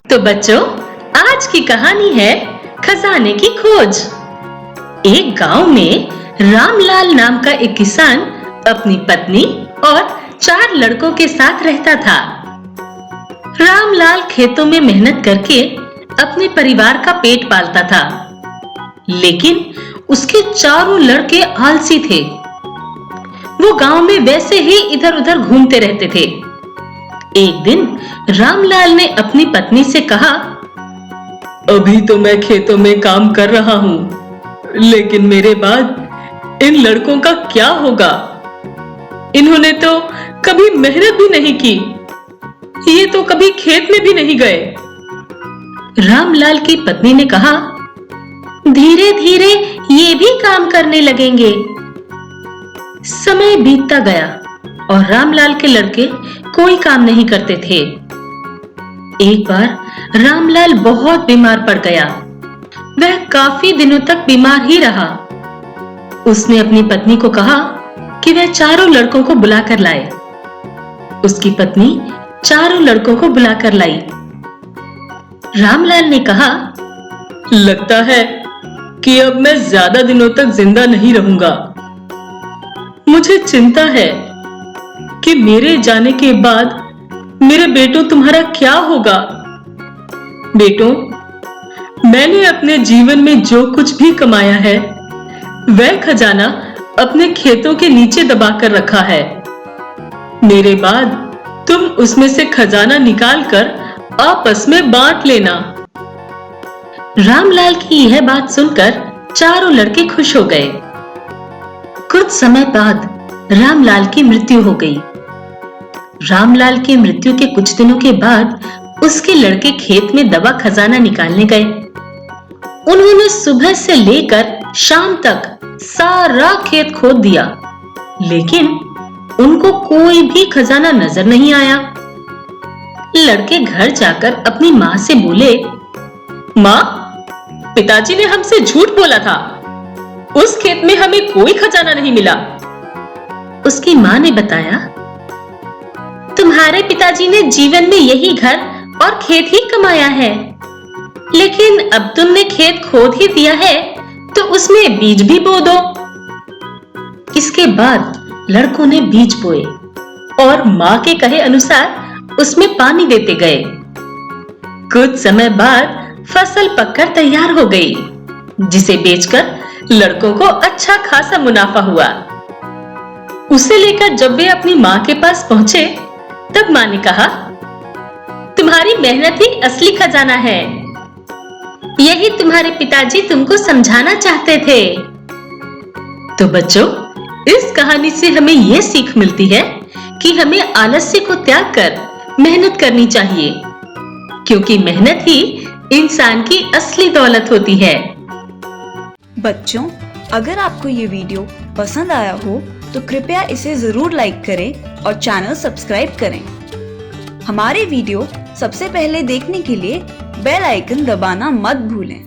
तो बच्चों, आज की कहानी है खजाने की खोज। एक गांव में रामलाल नाम का एक किसान अपनी पत्नी और 4 लड़कों के साथ रहता था। रामलाल खेतों में मेहनत करके अपने परिवार का पेट पालता था, लेकिन उसके चारों लड़के आलसी थे। वो गांव में वैसे ही इधर-उधर घूमते रहते थे। एक दिन रामलाल ने अपनी पत्नी से कहा, अभी तो मैं खेतों में काम कर रहा हूँ, लेकिन मेरे बाद इन लड़कों का क्या होगा? इन्होंने तो कभी मेहनत भी नहीं की, ये तो कभी खेत में भी नहीं गए। रामलाल की पत्नी ने कहा, धीरे धीरे ये भी काम करने लगेंगे। समय बीतता गया और रामलाल के लड़के कोई काम नहीं करते थे। एक बार रामलाल बहुत बीमार पड़ गया। वह काफी दिनों तक बीमार ही रहा। उसने अपनी पत्नी को कहा कि वह चारों लड़कों को बुलाकर लाए। उसकी पत्नी चारों लड़कों को बुलाकर लाई। रामलाल ने कहा, लगता है कि अब मैं ज्यादा दिनों तक जिंदा नहीं रहूंगा। मुझे चिंता है कि मेरे जाने के बाद मेरे बेटों तुम्हारा क्या होगा। बेटों, मैंने अपने जीवन में जो कुछ भी कमाया है, वह खजाना अपने खेतों के नीचे दबा कर रखा है। मेरे बाद तुम उसमें से खजाना निकालकर आपस में बांट लेना। रामलाल की यह बात सुनकर चारों लड़के खुश हो गए। कुछ समय बाद रामलाल की मृत्यु हो गई। रामलाल की मृत्यु के कुछ दिनों के बाद उसके लड़के खेत में दबा खजाना निकालने गए। उन्होंने सुबह से लेकर शाम तक सारा खेत खोद दिया, लेकिन उनको कोई भी खजाना नजर नहीं आया। लड़के घर जाकर अपनी माँ से बोले, माँ, पिताजी ने हमसे झूठ बोला था। उस खेत में हमें कोई खजाना नहीं मिला। उसकी माँ ने बताया, तुम्हारे पिताजी ने जीवन में यही घर और खेत ही कमाया है, लेकिन अब तुमने खेत खोद ही दिया है तो उसमें बीज भी बो दो। इसके बाद लड़कों ने बीज बोए और माँ के कहे अनुसार उसमें पानी देते गए। कुछ समय बाद फसल पककर तैयार हो गई, जिसे बेचकर लड़कों को अच्छा खासा मुनाफा हुआ। उसे लेकर जब वे अपनी माँ के पास पहुंचे, तब माँ ने कहा, तुम्हारी मेहनत ही असली खजाना है। यही तुम्हारे पिताजी तुमको समझाना चाहते थे। तो बच्चों, इस कहानी से हमें यह सीख मिलती है कि हमें आलस्य को त्याग कर मेहनत करनी चाहिए, क्योंकि मेहनत ही इंसान की असली दौलत होती है। बच्चों, अगर आपको ये वीडियो पसंद आया हो तो कृपया इसे जरूर लाइक करें और चैनल सब्सक्राइब करें। हमारे वीडियो सबसे पहले देखने के लिए बेल आइकन दबाना मत भूलें।